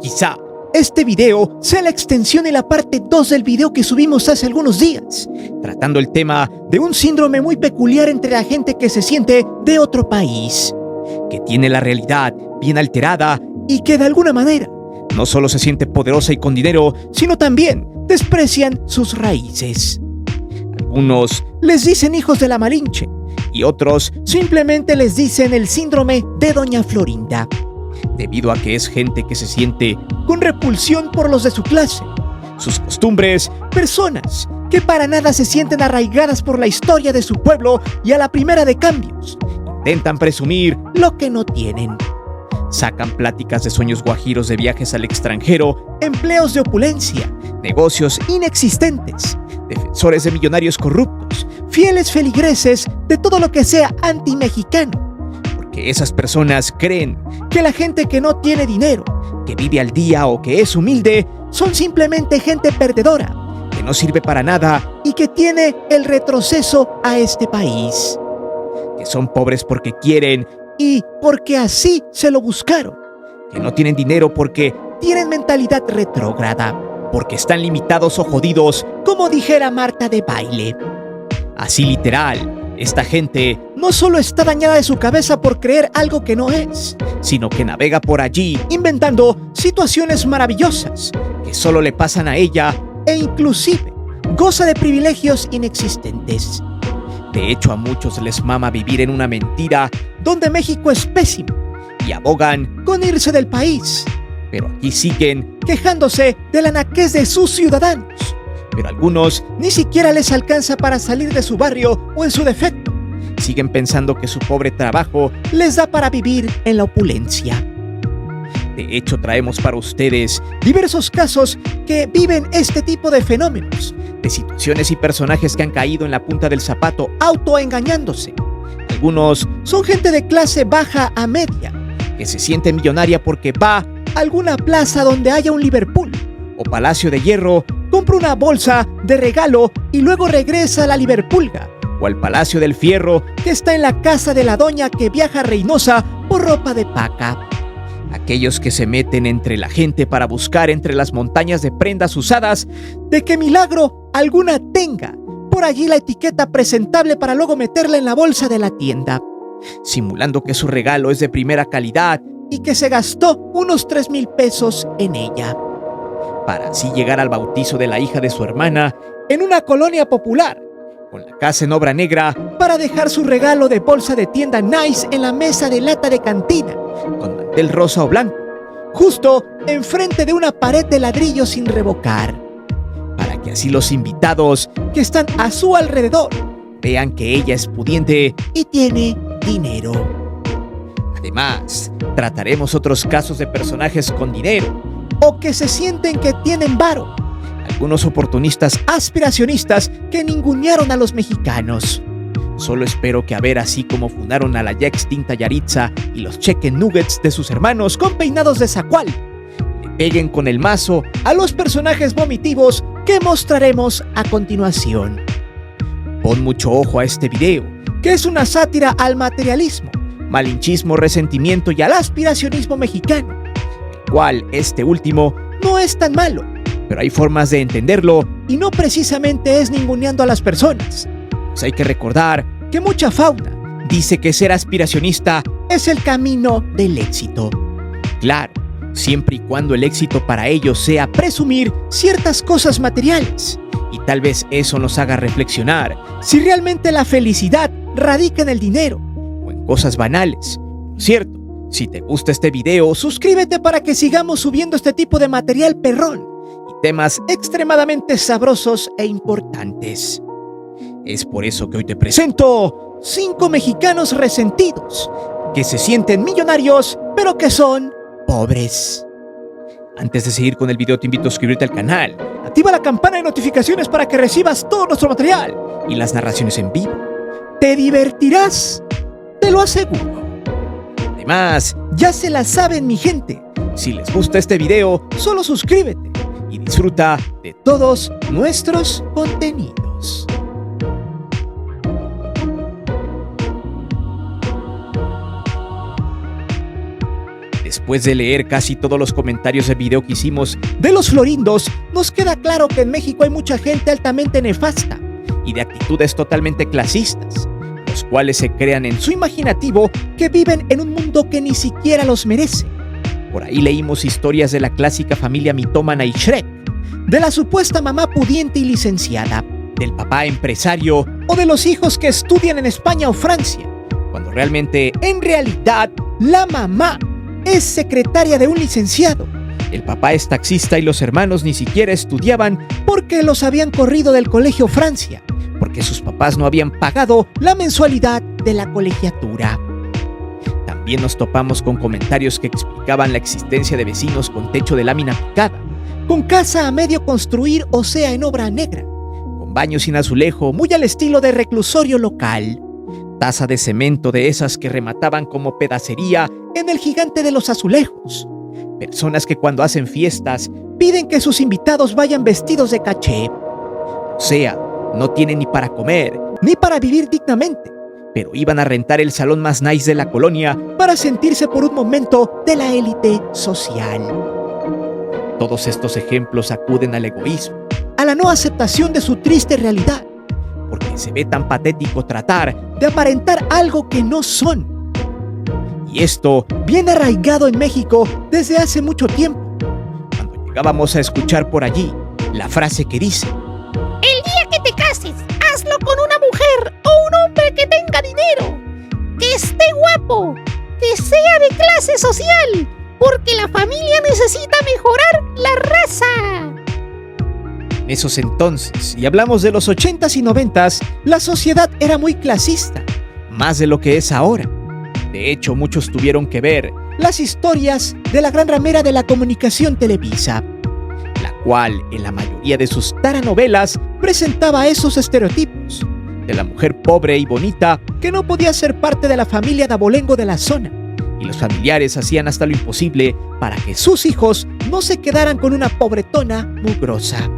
Quizá este video sea la extensión y la parte 2 del video que subimos hace algunos días, tratando el tema de un síndrome muy peculiar entre la gente que se siente de otro país, que tiene la realidad bien alterada y que de alguna manera no solo se siente poderosa y con dinero, sino también desprecian sus raíces. Algunos les dicen hijos de la Malinche y otros simplemente les dicen el síndrome de Doña Florinda, debido a que es gente que se siente con repulsión por los de su clase, sus costumbres, personas que para nada se sienten arraigadas por la historia de su pueblo y a la primera de cambios intentan presumir lo que no tienen. Sacan pláticas de sueños guajiros de viajes al extranjero, empleos de opulencia, negocios inexistentes, defensores de millonarios corruptos, fieles feligreses de todo lo que sea anti-mexicano, porque esas personas creen que la gente que no tiene dinero, que vive al día o que es humilde, son simplemente gente perdedora, que no sirve para nada y que tiene el retroceso a este país, que son pobres porque quieren y porque así se lo buscaron, que no tienen dinero porque tienen mentalidad retrógrada, porque están limitados o jodidos, como dijera Marta de Baile. Así literal, esta gente no solo está dañada de su cabeza por creer algo que no es, sino que navega por allí inventando situaciones maravillosas que solo le pasan a ella e inclusive goza de privilegios inexistentes. De hecho, a muchos les mama vivir en una mentira donde México es pésimo y abogan con irse del país. Pero aquí siguen quejándose de la naquez de sus ciudadanos. Pero a algunos ni siquiera les alcanza para salir de su barrio o en su defecto. Siguen pensando que su pobre trabajo les da para vivir en la opulencia. De hecho, traemos para ustedes diversos casos que viven este tipo de fenómenos, de situaciones y personajes que han caído en la punta del zapato autoengañándose. Algunos son gente de clase baja a media, que se siente millonaria porque va a alguna plaza donde haya un Liverpool o Palacio de Hierro, compra una bolsa de regalo y luego regresa a la Liverpulga o al Palacio del Fierro que está en la casa de la doña que viaja a Reynosa por ropa de paca. Aquellos que se meten entre la gente para buscar entre las montañas de prendas usadas de que milagro alguna tenga por allí la etiqueta presentable para luego meterla en la bolsa de la tienda, simulando que su regalo es de primera calidad y que se gastó unos 3,000 pesos en ella, para así llegar al bautizo de la hija de su hermana en una colonia popular, con la casa en obra negra, para dejar su regalo de bolsa de tienda nice en la mesa de lata de cantina, con mantel rosa o blanco, justo enfrente de una pared de ladrillo sin revocar, para que así los invitados que están a su alrededor vean que ella es pudiente y tiene dinero. Además, trataremos otros casos de personajes con dinero o que se sienten que tienen varo, algunos oportunistas aspiracionistas que ningunearon a los mexicanos. Solo espero que a ver así como fundaron a la ya extinta Yaritza y los chicken nuggets de sus hermanos con peinados de zacual, le peguen con el mazo a los personajes vomitivos que mostraremos a continuación. Pon mucho ojo a este video, que es una sátira al materialismo, malinchismo, resentimiento y al aspiracionismo mexicano, el cual este último no es tan malo, pero hay formas de entenderlo y no precisamente es ninguneando a las personas. Pues hay que recordar que mucha fauna dice que ser aspiracionista es el camino del éxito. Claro, siempre y cuando el éxito para ellos sea presumir ciertas cosas materiales, y tal vez eso nos haga reflexionar si realmente la felicidad radica en el dinero o en cosas banales, ¿cierto? Si te gusta este video, suscríbete para que sigamos subiendo este tipo de material perrón y temas extremadamente sabrosos e importantes. Es por eso que hoy te presento 5 mexicanos resentidos que se sienten millonarios pero que son pobres. Antes de seguir con el video, te invito a suscribirte al canal, activa la campana de notificaciones para que recibas todo nuestro material y las narraciones en vivo. Te divertirás, te lo aseguro. Además, ya se la saben, mi gente. Si les gusta este video, solo suscríbete y disfruta de todos nuestros contenidos. Después de leer casi todos los comentarios del video que hicimos de los florindos, nos queda claro que en México hay mucha gente altamente nefasta y de actitudes totalmente clasistas, los cuales se crean en su imaginativo que viven en un mundo que ni siquiera los merece. Por ahí leímos historias de la clásica familia mitómana y Shrek, de la supuesta mamá pudiente y licenciada, del papá empresario o de los hijos que estudian en España o Francia, cuando realmente, en realidad, la mamá es secretaria de un licenciado, el papá es taxista y los hermanos ni siquiera estudiaban porque los habían corrido del colegio Francia, porque sus papás no habían pagado la mensualidad de la colegiatura. También nos topamos con comentarios que explicaban la existencia de vecinos con techo de lámina picada, con casa a medio construir, o sea, en obra negra, con baños sin azulejo, muy al estilo de reclusorio local, taza de cemento de esas que remataban como pedacería en el gigante de los azulejos, personas que cuando hacen fiestas piden que sus invitados vayan vestidos de caché, o sea, no tienen ni para comer, ni para vivir dignamente, pero iban a rentar el salón más nice de la colonia para sentirse por un momento de la élite social. Todos estos ejemplos acuden al egoísmo, a la no aceptación de su triste realidad, porque se ve tan patético tratar de aparentar algo que no son. Y esto viene arraigado en México desde hace mucho tiempo, cuando llegábamos a escuchar por allí la frase que dice: el día que te cases, hazlo con una mujer o un hombre que tenga dinero, que esté guapo, que sea de clase social, porque la familia necesita mejorar la raza. En esos entonces, y hablamos de los 80s y 90s, la sociedad era muy clasista, más de lo que es ahora. De hecho, muchos tuvieron que ver las historias de la gran ramera de la comunicación Televisa, la cual, en la mayoría de sus taranovelas, presentaba esos estereotipos de la mujer pobre y bonita que no podía ser parte de la familia de abolengo de la zona, y los familiares hacían hasta lo imposible para que sus hijos no se quedaran con una pobretona mugrosa.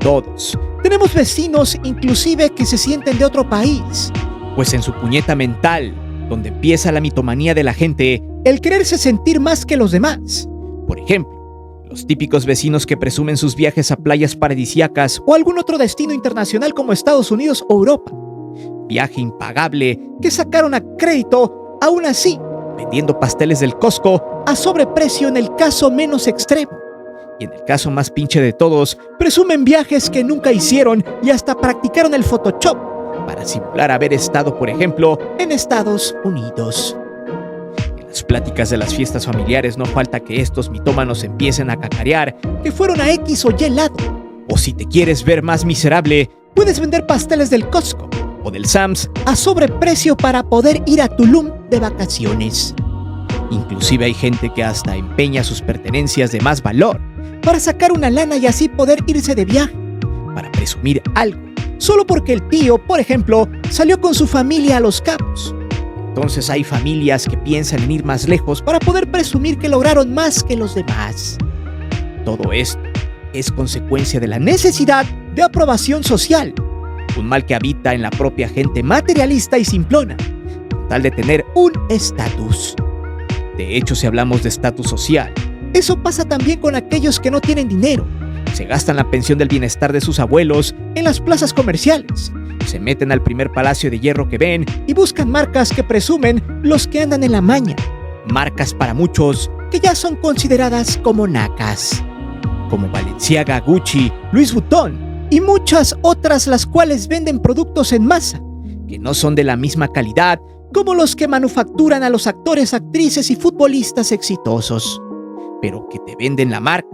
Todos tenemos vecinos inclusive que se sienten de otro país, pues en su puñeta mental, donde empieza la mitomanía de la gente, el quererse sentir más que los demás. Por ejemplo, los típicos vecinos que presumen sus viajes a playas paradisíacas o algún otro destino internacional como Estados Unidos o Europa. Viaje impagable que sacaron a crédito, aún así, vendiendo pasteles del Costco a sobreprecio en el caso menos extremo. Y en el caso más pinche de todos, presumen viajes que nunca hicieron y hasta practicaron el Photoshop para simular haber estado, por ejemplo, en Estados Unidos. En las pláticas de las fiestas familiares no falta que estos mitómanos empiecen a cacarear que fueron a X o Y lado. O si te quieres ver más miserable, puedes vender pasteles del Costco o del Sam's a sobreprecio para poder ir a Tulum de vacaciones. Inclusive hay gente que hasta empeña sus pertenencias de más valor para sacar una lana y así poder irse de viaje, para presumir algo, solo porque el tío, por ejemplo, salió con su familia a Los Cabos. Entonces hay familias que piensan en ir más lejos para poder presumir que lograron más que los demás. Todo esto es consecuencia de la necesidad de aprobación social, un mal que habita en la propia gente materialista y simplona, con tal de tener un estatus. De hecho, si hablamos de estatus social, eso pasa también con aquellos que no tienen dinero. Se gastan la pensión del bienestar de sus abuelos en las plazas comerciales. Se meten al primer palacio de hierro que ven y buscan marcas que presumen los que andan en la maña. Marcas para muchos que ya son consideradas como nacas, como Balenciaga, Gucci, Louis Vuitton y muchas otras, las cuales venden productos en masa que no son de la misma calidad como los que manufacturan a los actores, actrices y futbolistas exitosos, pero que te venden la marca,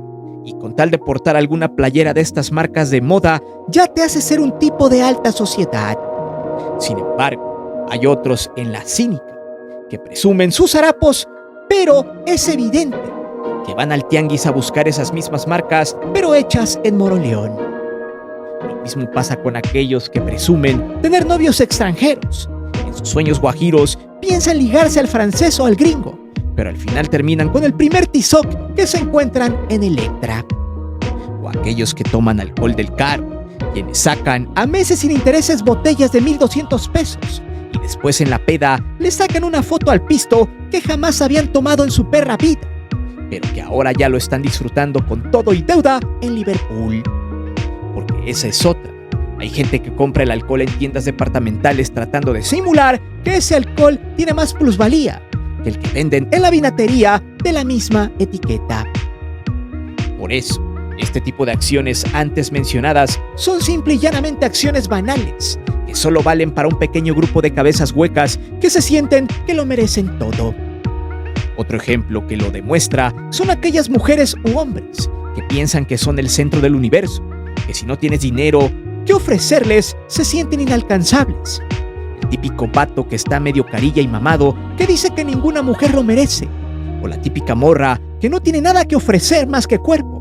y con tal de portar alguna playera de estas marcas de moda, ya te hace ser un tipo de alta sociedad. Sin embargo, hay otros en la cínica, que presumen sus harapos, pero es evidente que van al tianguis a buscar esas mismas marcas, pero hechas en Moroleón. Lo mismo pasa con aquellos que presumen tener novios extranjeros. En sus sueños guajiros piensan ligarse al francés o al gringo, pero al final terminan con el primer tizoc que se encuentran en Electra. O aquellos que toman alcohol del caro, quienes sacan a meses sin intereses botellas de 1,200 pesos y después en la peda le sacan una foto al pisto que jamás habían tomado en su perra vida, pero que ahora ya lo están disfrutando con todo y deuda en Liverpool. Porque esa es otra. Hay gente que compra el alcohol en tiendas departamentales tratando de simular que ese alcohol tiene más plusvalía que el que venden en la vinatería de la misma etiqueta. Por eso, este tipo de acciones antes mencionadas son simple y llanamente acciones banales, que solo valen para un pequeño grupo de cabezas huecas que se sienten que lo merecen todo. Otro ejemplo que lo demuestra son aquellas mujeres u hombres que piensan que son el centro del universo, que si no tienes dinero que ofrecerles se sienten inalcanzables. El típico vato que está medio carilla y mamado que dice que ninguna mujer lo merece, o la típica morra que no tiene nada que ofrecer más que cuerpo,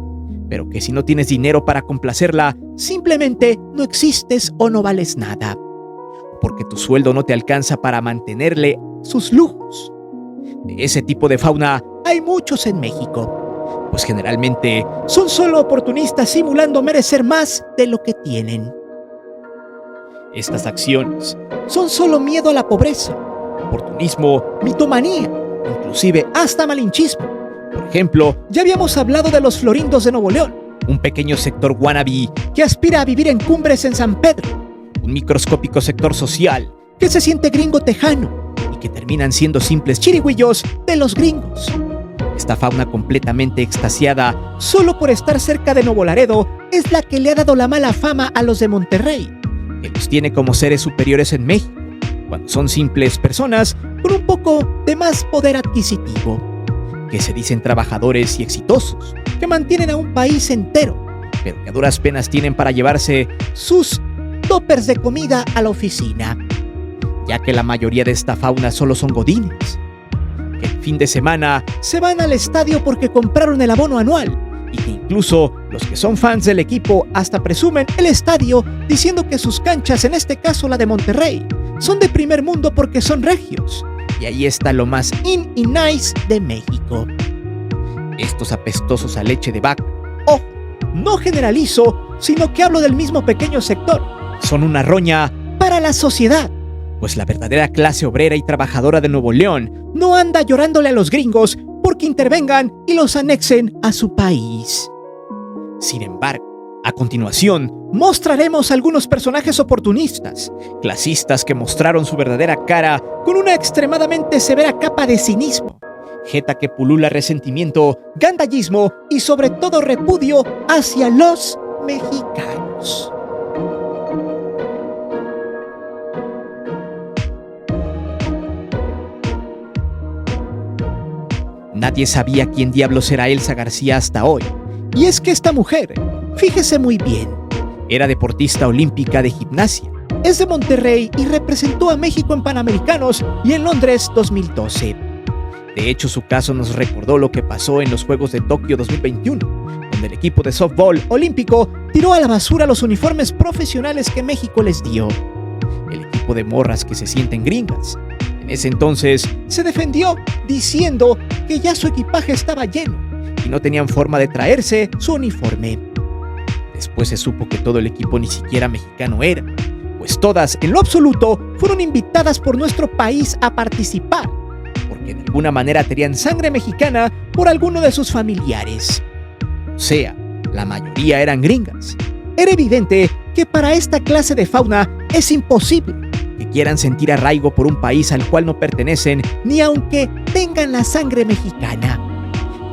pero que si no tienes dinero para complacerla, simplemente no existes o no vales nada, porque tu sueldo no te alcanza para mantenerle sus lujos. De ese tipo de fauna hay muchos en México, pues generalmente son solo oportunistas simulando merecer más de lo que tienen. Estas acciones son solo miedo a la pobreza, oportunismo, mitomanía, inclusive hasta malinchismo. Por ejemplo, ya habíamos hablado de los florindos de Nuevo León, un pequeño sector wannabe que aspira a vivir en cumbres en San Pedro, un microscópico sector social que se siente gringo tejano y que terminan siendo simples chirigüillos de los gringos. Esta fauna completamente extasiada solo por estar cerca de Nuevo Laredo es la que le ha dado la mala fama a los de Monterrey, que los tiene como seres superiores en México, cuando son simples personas con un poco de más poder adquisitivo, que se dicen trabajadores y exitosos, que mantienen a un país entero, pero que a duras penas tienen para llevarse sus toppers de comida a la oficina, ya que la mayoría de esta fauna solo son godines, que el fin de semana se van al estadio porque compraron el abono anual, y que incluso los que son fans del equipo hasta presumen el estadio diciendo que sus canchas, en este caso la de Monterrey, son de primer mundo porque son regios. Y ahí está lo más in y nice de México. Estos apestosos a leche de vaca, ojo, no generalizo, sino que hablo del mismo pequeño sector, son una roña para la sociedad, pues la verdadera clase obrera y trabajadora de Nuevo León no anda llorándole a los gringos porque intervengan y los anexen a su país. Sin embargo, a continuación, mostraremos algunos personajes oportunistas, clasistas que mostraron su verdadera cara con una extremadamente severa capa de cinismo, jeta que pulula resentimiento, gandallismo y sobre todo repudio hacia los mexicanos. Nadie sabía quién diablos era Elsa García hasta hoy, y es que esta mujer, fíjese muy bien, era deportista olímpica de gimnasia, es de Monterrey y representó a México en Panamericanos y en Londres 2012. De hecho, su caso nos recordó lo que pasó en los Juegos de Tokio 2021, donde el equipo de softball olímpico tiró a la basura los uniformes profesionales que México les dio. El equipo de morras que se sienten gringas, en ese entonces, se defendió diciendo que ya su equipaje estaba lleno y no tenían forma de traerse su uniforme. Después se supo que todo el equipo ni siquiera mexicano era, pues todas, en lo absoluto, fueron invitadas por nuestro país a participar, porque de alguna manera tenían sangre mexicana por alguno de sus familiares. O sea, la mayoría eran gringas. Era evidente que para esta clase de fauna es imposible que quieran sentir arraigo por un país al cual no pertenecen, ni aunque tengan la sangre mexicana,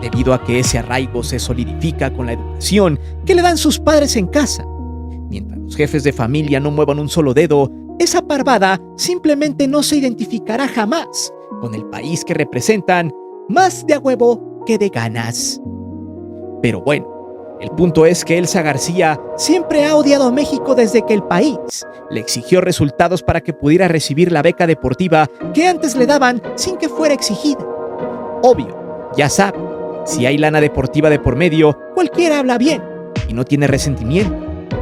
debido a que ese arraigo se solidifica con la educación que le dan sus padres en casa. Mientras los jefes de familia no muevan un solo dedo, esa parvada simplemente no se identificará jamás con el país que representan, más de a huevo que de ganas. Pero bueno, el punto es que Elsa García siempre ha odiado a México desde que el país le exigió resultados para que pudiera recibir la beca deportiva que antes le daban sin que fuera exigida. Obvio, ya sabe, si hay lana deportiva de por medio, cualquiera habla bien y no tiene resentimiento.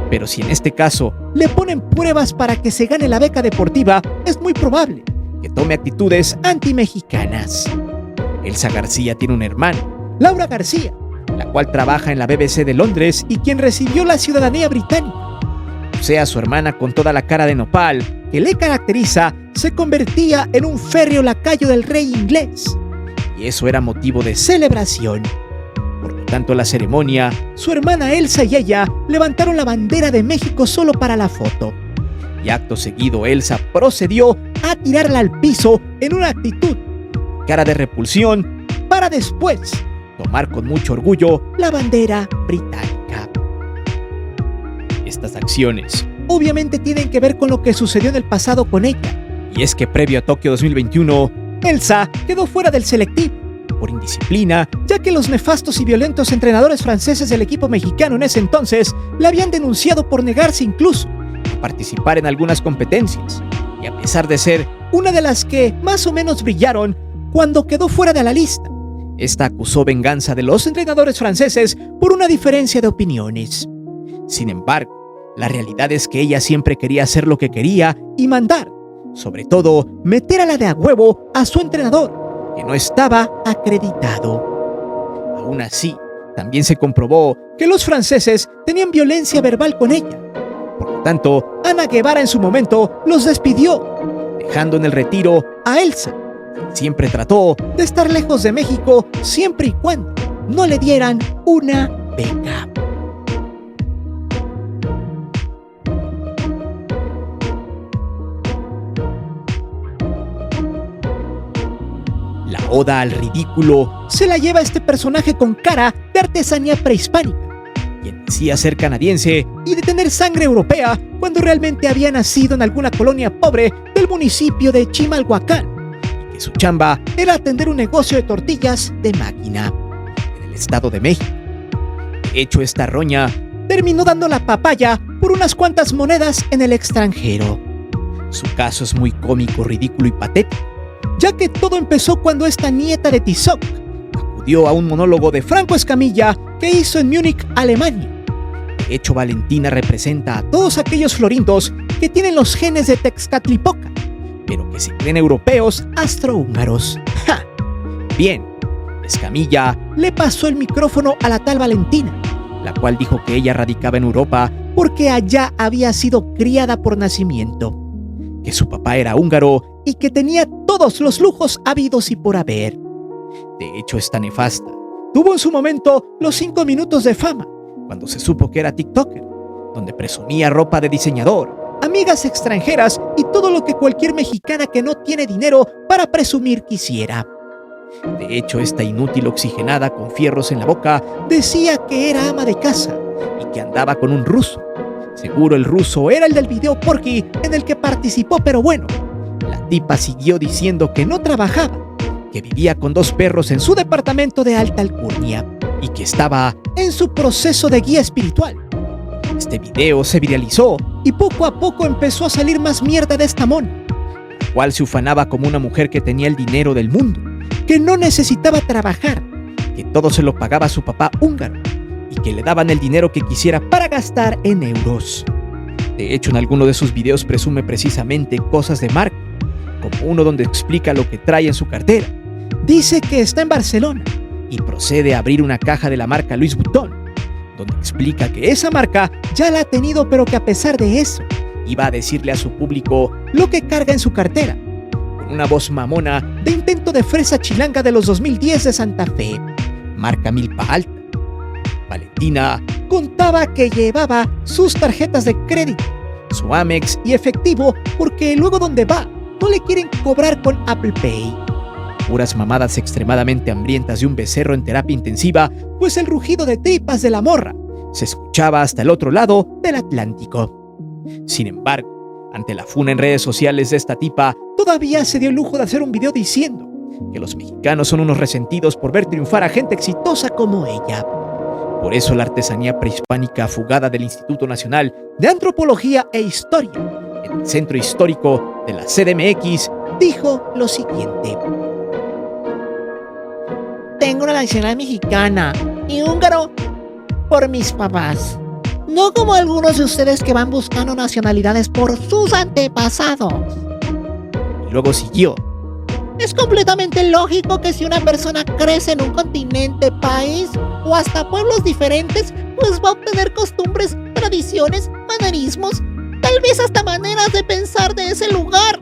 Pero si en este caso le ponen pruebas para que se gane la beca deportiva, es muy probable que tome actitudes antimexicanas. Elsa García tiene un hermano, Laura García, la cual trabaja en la BBC de Londres y quien recibió la ciudadanía británica. O sea, su hermana con toda la cara de nopal que le caracteriza se convertía en un férreo lacayo del rey inglés, y eso era motivo de celebración. Por lo tanto, la ceremonia, su hermana Elsa y ella levantaron la bandera de México solo para la foto. Y acto seguido, Elsa procedió a tirarla al piso en una actitud cara de repulsión para después tomar con mucho orgullo la bandera británica. Estas acciones obviamente tienen que ver con lo que sucedió en el pasado con ella, y es que previo a Tokio 2021, Elsa quedó fuera del selectivo por indisciplina, ya que los nefastos y violentos entrenadores franceses del equipo mexicano en ese entonces la habían denunciado por negarse incluso a participar en algunas competencias, y a pesar de ser una de las que más o menos brillaron cuando quedó fuera de la lista, esta acusó venganza de los entrenadores franceses por una diferencia de opiniones. Sin embargo, la realidad es que ella siempre quería hacer lo que quería y mandar, sobre todo meter a la de a huevo a su entrenador, que no estaba acreditado. Aún así, también se comprobó que los franceses tenían violencia verbal con ella. Por lo tanto, Ana Guevara en su momento los despidió, dejando en el retiro a Elsa. Siempre trató de estar lejos de México siempre y cuando no le dieran una beca. La oda al ridículo se la lleva este personaje con cara de artesanía prehispánica, quien decía ser canadiense y de tener sangre europea cuando realmente había nacido en alguna colonia pobre del municipio de Chimalhuacán, y que su chamba era atender un negocio de tortillas de máquina en el Estado de México. De hecho, esta roña terminó dando la papaya por unas cuantas monedas en el extranjero. Su caso es muy cómico, ridículo y patético, ya que todo empezó cuando esta nieta de Tizoc acudió a un monólogo de Franco Escamilla que hizo en Múnich, Alemania. De hecho, Valentina representa a todos aquellos florindos que tienen los genes de Texcatlipoca, pero que se creen europeos astrohúngaros. ¡Ja! Bien, Escamilla le pasó el micrófono a la tal Valentina, la cual dijo que ella radicaba en Europa porque allá había sido criada por nacimiento, que su papá era húngaro y que tenía todos los lujos habidos y por haber. De hecho, esta nefasta tuvo en su momento los 5 minutos de fama cuando se supo que era TikToker, donde presumía ropa de diseñador, amigas extranjeras y todo lo que cualquier mexicana que no tiene dinero para presumir quisiera. De hecho, esta inútil oxigenada con fierros en la boca decía que era ama de casa y que andaba con un ruso. Seguro el ruso era el del video Porky en el que participó, pero bueno, la tipa siguió diciendo que no trabajaba, que vivía con 2 perros en su departamento de alta alcurnia y que estaba en su proceso de guía espiritual. Este video se viralizó y poco a poco empezó a salir más mierda de esta mona, la cual se ufanaba como una mujer que tenía el dinero del mundo, que no necesitaba trabajar, que todo se lo pagaba su papá húngaro y que le daban el dinero que quisiera para gastar en euros. De hecho, en alguno de sus videos presume precisamente cosas de marca, como uno donde explica lo que trae en su cartera. Dice que está en Barcelona y procede a abrir una caja de la marca Louis Vuitton, donde explica que esa marca ya la ha tenido, pero que a pesar de eso, iba a decirle a su público lo que carga en su cartera, con una voz mamona de intento de fresa chilanga de los 2010 de Santa Fe, marca milpa alta. Valentina contaba que llevaba sus tarjetas de crédito, su Amex y efectivo porque luego donde va no le quieren cobrar con Apple Pay. Puras mamadas extremadamente hambrientas de un becerro en terapia intensiva, pues el rugido de tripas de la morra se escuchaba hasta el otro lado del Atlántico. Sin embargo, ante la funa en redes sociales de esta tipa, todavía se dio el lujo de hacer un video diciendo que los mexicanos son unos resentidos por ver triunfar a gente exitosa como ella. Por eso la artesanía prehispánica fugada del Instituto Nacional de Antropología e Historia, en el Centro Histórico de la CDMX, dijo lo siguiente: Tengo una nacionalidad mexicana y húngaro por mis papás. No como algunos de ustedes que van buscando nacionalidades por sus antepasados. Y luego siguió: es completamente lógico que si una persona crece en un continente, país o hasta pueblos diferentes, pues va a obtener costumbres, tradiciones, manerismos, tal vez hasta maneras de pensar de ese lugar.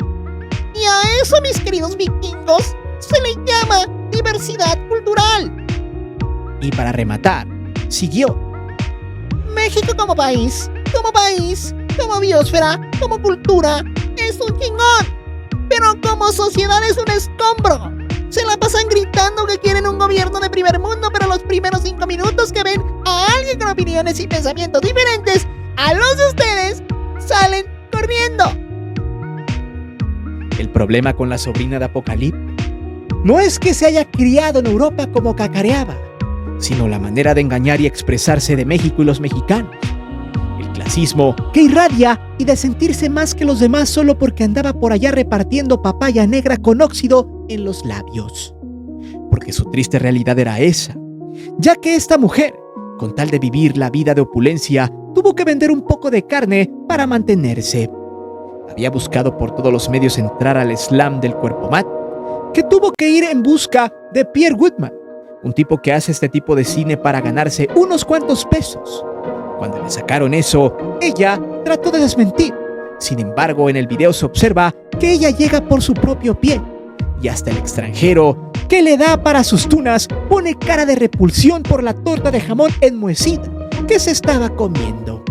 Y a eso, mis queridos vikingos, se le llama diversidad cultural. Y para rematar, siguió: México como país, como biosfera, como cultura, es un chingón. Pero como sociedad es un escombro. Se la pasan gritando que quieren un gobierno de primer mundo, pero los primeros 5 minutos que ven a alguien con opiniones y pensamientos diferentes a los de ustedes, salen corriendo. El problema con la sobrina de Apocalipto no es que se haya criado en Europa como cacareaba, sino la manera de engañar y expresarse de México y los mexicanos. El clasismo que irradia y de sentirse más que los demás solo porque andaba por allá repartiendo papaya negra con óxido en los labios. Porque su triste realidad era esa, ya que esta mujer, con tal de vivir la vida de opulencia, tuvo que vender un poco de carne para mantenerse. Había buscado por todos los medios entrar al slam del cuerpo mat, que tuvo que ir en busca de Pierre Woodman, un tipo que hace este tipo de cine para ganarse unos cuantos pesos. Cuando le sacaron eso, ella trató de desmentir. Sin embargo, en el video se observa que ella llega por su propio pie, y hasta el extranjero que le da para sus tunas pone cara de repulsión por la torta de jamón enmohecida que se estaba comiendo.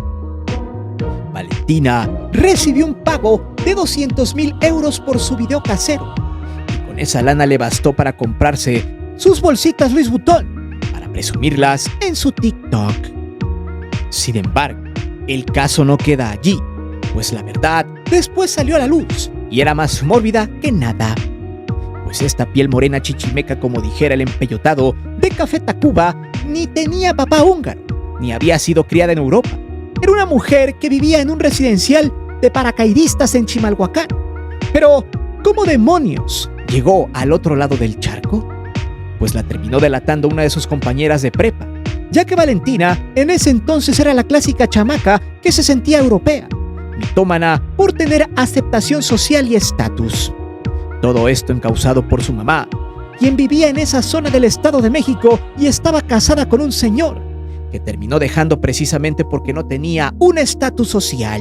Valentina recibió un pago de 200,000 euros por su video casero, y con esa lana le bastó para comprarse sus bolsitas Louis Vuitton para presumirlas en su TikTok. Sin embargo, el caso no queda allí, pues la verdad después salió a la luz y era más mórbida que nada. Pues esta piel morena chichimeca, como dijera el empeyotado de Café Tacuba, ni tenía papá húngaro, ni había sido criada en Europa. Era una mujer que vivía en un residencial de paracaidistas en Chimalhuacán. Pero, ¿cómo demonios llegó al otro lado del charco? Pues la terminó delatando una de sus compañeras de prepa, ya que Valentina en ese entonces era la clásica chamaca que se sentía europea, mitómana por tener aceptación social y estatus. Todo esto encausado por su mamá, quien vivía en esa zona del Estado de México y estaba casada con un señor, que terminó dejando precisamente porque no tenía un estatus social.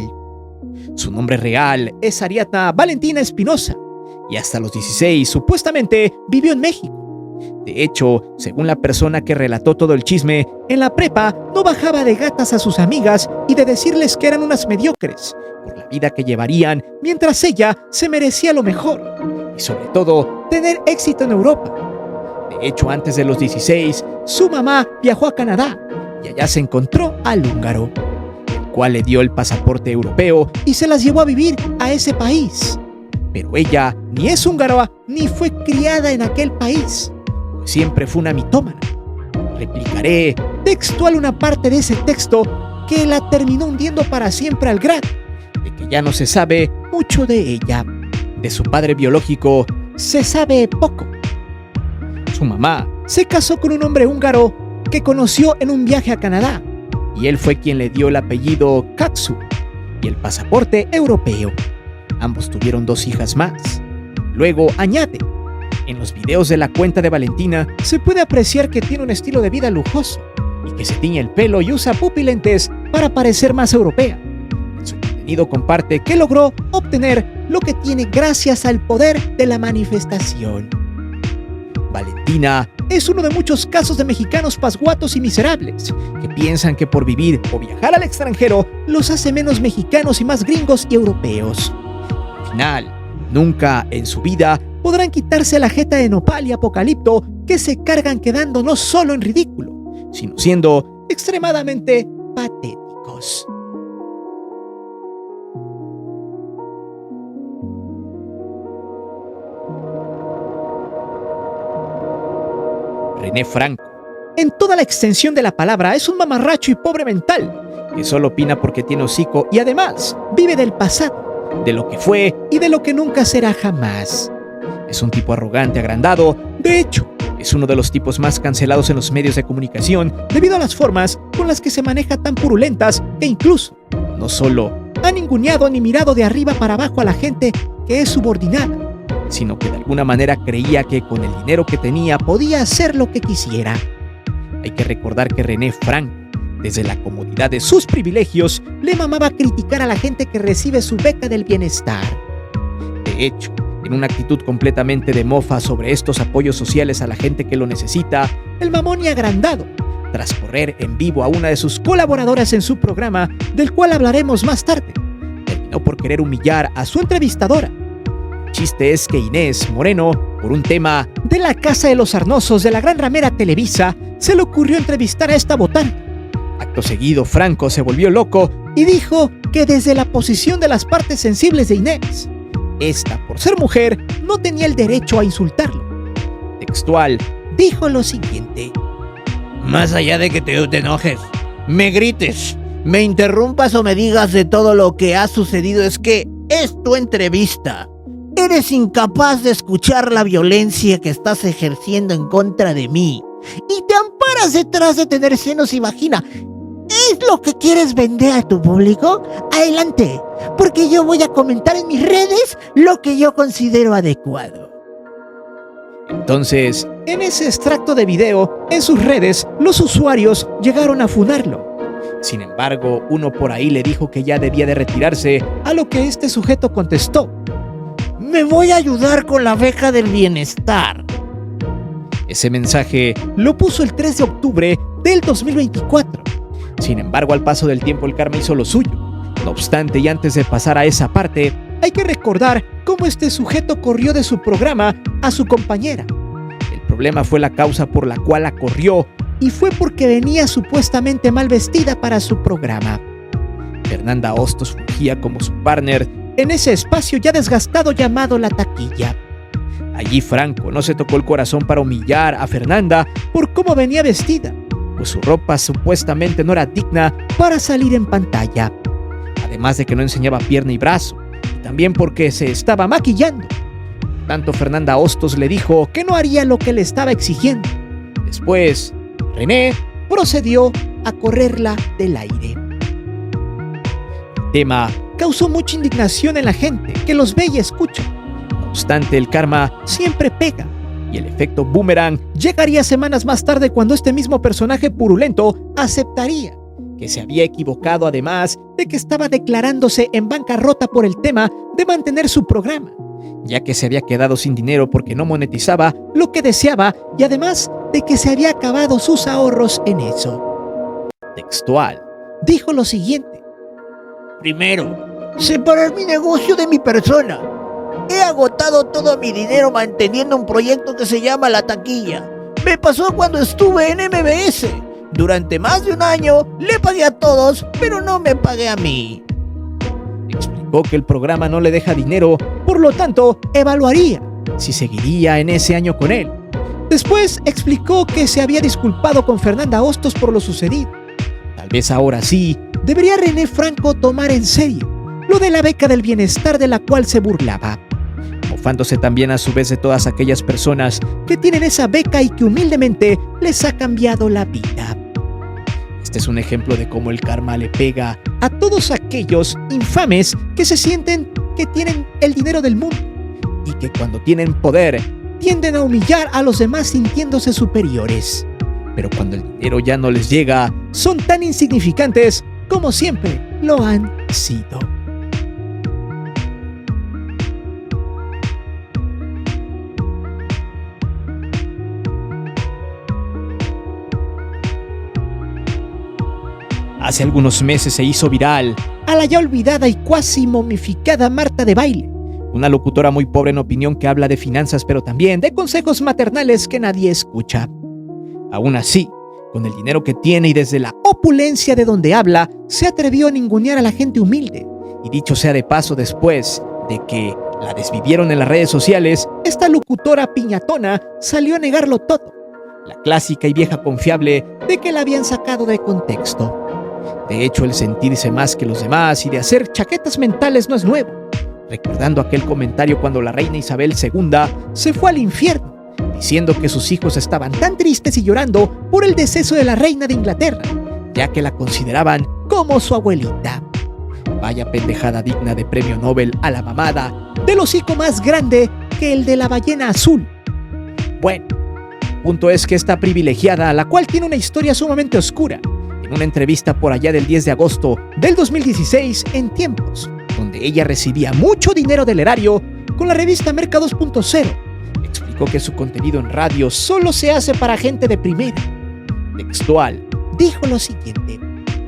Su nombre real es Ariadna Valentina Espinosa, y hasta los 16 supuestamente vivió en México. De hecho, según la persona que relató todo el chisme, en la prepa no bajaba de gatas a sus amigas y de decirles que eran unas mediocres por la vida que llevarían, mientras ella se merecía lo mejor y sobre todo tener éxito en Europa. De hecho, antes de los 16, su mamá viajó a Canadá y allá se encontró al húngaro, el cual le dio el pasaporte europeo y se las llevó a vivir a ese país. Pero ella ni es húngara ni fue criada en aquel país, pues siempre fue una mitómana. Replicaré textual una parte de ese texto que la terminó hundiendo para siempre al grado de que ya no se sabe mucho de ella. De su padre biológico se sabe poco. Su mamá se casó con un hombre húngaro que conoció en un viaje a Canadá, y él fue quien le dio el apellido Katsu y el pasaporte europeo. Ambos tuvieron 2 hijas más. Luego añade: en los videos de la cuenta de Valentina se puede apreciar que tiene un estilo de vida lujoso y que se tiñe el pelo y usa pupilentes para parecer más europea. En su contenido comparte que logró obtener lo que tiene gracias al poder de la manifestación. Valentina es uno de muchos casos de mexicanos pasguatos y miserables que piensan que por vivir o viajar al extranjero los hace menos mexicanos y más gringos y europeos. Al final, nunca en su vida podrán quitarse la jeta de nopal y apocalipto que se cargan, quedando no solo en ridículo, sino siendo extremadamente patéticos. René Franco, en toda la extensión de la palabra, es un mamarracho y pobre mental que solo opina porque tiene hocico y además vive del pasado, de lo que fue y de lo que nunca será jamás. Es un tipo arrogante, agrandado. De hecho, es uno de los tipos más cancelados en los medios de comunicación debido a las formas con las que se maneja, tan purulentas que incluso no solo ha ninguneado ni mirado de arriba para abajo a la gente que es subordinada, sino que de alguna manera creía que con el dinero que tenía podía hacer lo que quisiera. Hay que recordar que René Franco, desde la comodidad de sus privilegios, le mamaba criticar a la gente que recibe su beca del bienestar. De hecho, En una actitud completamente de mofa sobre estos apoyos sociales a la gente que lo necesita, el mamón y agrandado, tras correr en vivo a una de sus colaboradoras en su programa, del cual hablaremos más tarde, terminó por querer humillar a su entrevistadora. El chiste es que Inés Moreno, por un tema de la Casa de los Arnosos de la gran ramera Televisa, se le ocurrió entrevistar a esta botana. Acto seguido, Franco se volvió loco y dijo que desde la posición de las partes sensibles de Inés, esta, por ser mujer, no tenía el derecho a insultarlo. Textual, dijo lo siguiente: más allá de que te enojes, me grites, me interrumpas o me digas de todo lo que ha sucedido, es que es tu entrevista. Eres incapaz de escuchar la violencia que estás ejerciendo en contra de mí y te amparas detrás de tener senos y vagina. ¿Es lo que quieres vender a tu público? Adelante, porque yo voy a comentar en mis redes lo que yo considero adecuado. Entonces, en ese extracto de video, en sus redes, los usuarios llegaron a funarlo. Sin embargo, uno por ahí le dijo que ya debía de retirarse, a lo que este sujeto contestó: me voy a ayudar con la beca del bienestar. Ese mensaje lo puso el 3 de octubre del 2024. Sin embargo, al paso del tiempo el karma hizo lo suyo. No obstante, y antes de pasar a esa parte, hay que recordar cómo este sujeto corrió de su programa a su compañera. El problema fue la causa por la cual la corrió, y fue porque venía supuestamente mal vestida para su programa. Fernanda Hostos fungía como su partner en ese espacio ya desgastado llamado La Taquilla. Allí Franco no se tocó el corazón para humillar a Fernanda por cómo venía vestida, pues su ropa supuestamente no era digna para salir en pantalla. Además de que no enseñaba pierna y brazo, y también porque se estaba maquillando. Tanto Fernanda Hostos le dijo que no haría lo que le estaba exigiendo. Después, René procedió a correrla del aire. El tema causó mucha indignación en la gente que los ve y escucha. No obstante, el karma siempre pega, y el efecto boomerang llegaría semanas más tarde cuando este mismo personaje purulento aceptaría que se había equivocado, además de que estaba declarándose en bancarrota por el tema de mantener su programa, ya que se había quedado sin dinero porque no monetizaba lo que deseaba y además de que se había acabado sus ahorros en eso. Textual, dijo lo siguiente: primero, separar mi negocio de mi persona. He agotado todo mi dinero manteniendo un proyecto que se llama La Taquilla. Me pasó cuando estuve en MBS. Durante más de un año le pagué a todos, pero no me pagué a mí. Explicó que el programa no le deja dinero, por lo tanto, evaluaría si seguiría en ese año con él. Después explicó que se había disculpado con Fernanda Hostos por lo sucedido. Tal vez ahora sí, debería René Franco tomar en serio lo de la beca del bienestar de la cual se burlaba, mofándose también a su vez de todas aquellas personas que tienen esa beca y que humildemente les ha cambiado la vida. Este es un ejemplo de cómo el karma le pega a todos aquellos infames que se sienten que tienen el dinero del mundo y que cuando tienen poder tienden a humillar a los demás sintiéndose superiores. Pero cuando el dinero ya no les llega, son tan insignificantes como siempre lo han sido. Hace algunos meses se hizo viral a la ya olvidada y cuasi momificada Marta de Baile, una locutora muy pobre en opinión que habla de finanzas pero también de consejos maternales que nadie escucha. Aún así, con el dinero que tiene y desde la opulencia de donde habla, se atrevió a ningunear a la gente humilde. Y dicho sea de paso, después de que la desvivieron en las redes sociales, esta locutora piñatona salió a negarlo todo, la clásica y vieja confiable de que la habían sacado de contexto. De hecho, el sentirse más que los demás y de hacer chaquetas mentales no es nuevo, recordando aquel comentario cuando la reina Isabel II se fue al infierno, diciendo que sus hijos estaban tan tristes y llorando por el deceso de la reina de Inglaterra, ya que la consideraban como su abuelita. Vaya pendejada digna de premio Nobel a la mamada, del hocico más grande que el de la ballena azul. Bueno, el punto es que esta privilegiada, la cual tiene una historia sumamente oscura, en una entrevista por allá del 10 de agosto del 2016 en Tiempos, donde ella recibía mucho dinero del erario, con la revista Merca 2.0. Explicó que su contenido en radio solo se hace para gente de primera. Textual, dijo lo siguiente: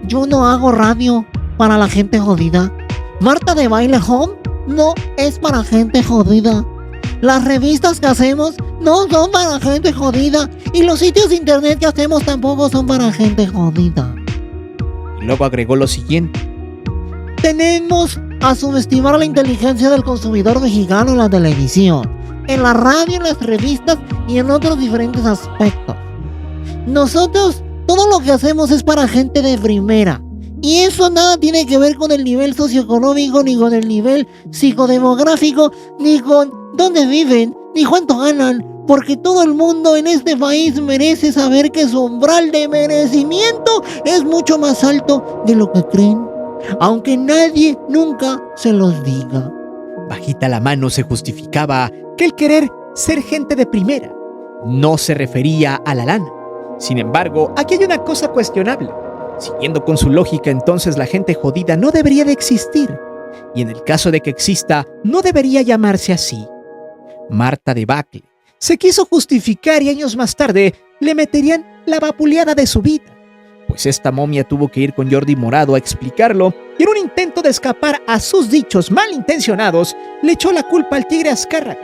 yo no hago radio para la gente jodida. Marta de Baile Home no es para gente jodida. Las revistas que hacemos no son para gente jodida. Y los sitios de internet que hacemos tampoco son para gente jodida. Y luego agregó lo siguiente: tenemos a subestimar la inteligencia del consumidor mexicano en la televisión, en la radio, en las revistas y en otros diferentes aspectos. Nosotros, todo lo que hacemos es para gente de primera. Y eso nada tiene que ver con el nivel socioeconómico, ni con el nivel psicodemográfico, ni con dónde viven, ni cuánto ganan. Porque todo el mundo en este país merece saber que su umbral de merecimiento es mucho más alto de lo que creen, aunque nadie nunca se los diga. Bajita la mano se justificaba que el querer ser gente de primera no se refería a la lana. Sin embargo, aquí hay una cosa cuestionable. Siguiendo con su lógica, entonces la gente jodida no debería de existir. Y en el caso de que exista, no debería llamarse así. Marta de Bacle se quiso justificar y años más tarde le meterían la vapuleada de su vida. Pues esta momia tuvo que ir con Jordi Morado a explicarlo y en un intento de escapar a sus dichos malintencionados, le echó la culpa al Tigre Azcárraga,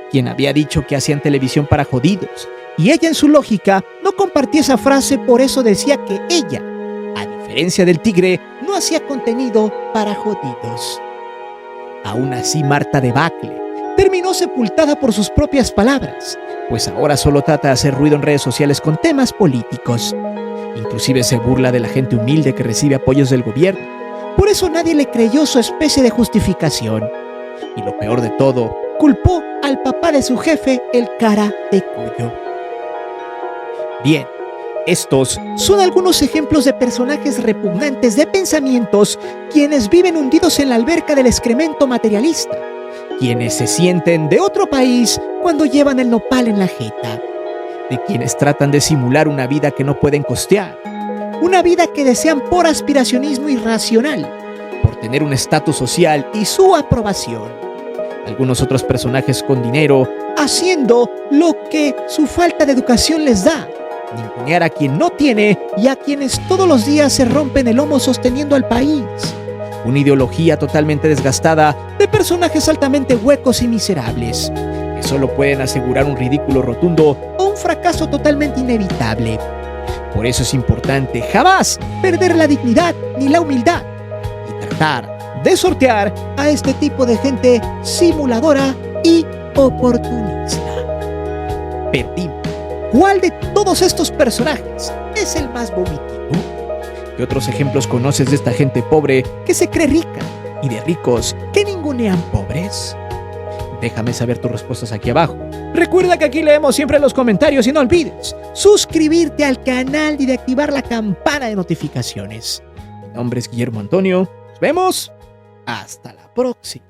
quien había dicho que hacían televisión para jodidos. Y ella en su lógica no compartía esa frase, por eso decía que ella, a diferencia del Tigre, no hacía contenido para jodidos. Aún así, Marta de Bacle terminó sepultada por sus propias palabras, pues ahora solo trata de hacer ruido en redes sociales con temas políticos. Inclusive se burla de la gente humilde que recibe apoyos del gobierno. Por eso nadie le creyó su especie de justificación. Y lo peor de todo, culpó al papá de su jefe, el cara de cuyo. Bien, estos son algunos ejemplos de personajes repugnantes de pensamientos, quienes viven hundidos en la alberca del excremento materialista, quienes se sienten de otro país cuando llevan el nopal en la jeta, de quienes tratan de simular una vida que no pueden costear, una vida que desean por aspiracionismo irracional, por tener un estatus social y su aprobación. Algunos otros personajes con dinero haciendo lo que su falta de educación les da, ningunear a quien no tiene y a quienes todos los días se rompen el lomo sosteniendo al país. Una ideología totalmente desgastada de personajes altamente huecos y miserables, que solo pueden asegurar un ridículo rotundo o un fracaso totalmente inevitable. Por eso es importante jamás perder la dignidad ni la humildad y tratar de sortear a este tipo de gente simuladora y oportunista. Pero dime, ¿cuál de todos estos personajes es el más vomitivo? ¿Qué otros ejemplos conoces de esta gente pobre que se cree rica y de ricos que ningunean pobres? Déjame saber tus respuestas aquí abajo. Recuerda que aquí leemos siempre los comentarios y no olvides suscribirte al canal y de activar la campana de notificaciones. Mi nombre es Guillermo Antonio. Nos vemos. Hasta la próxima.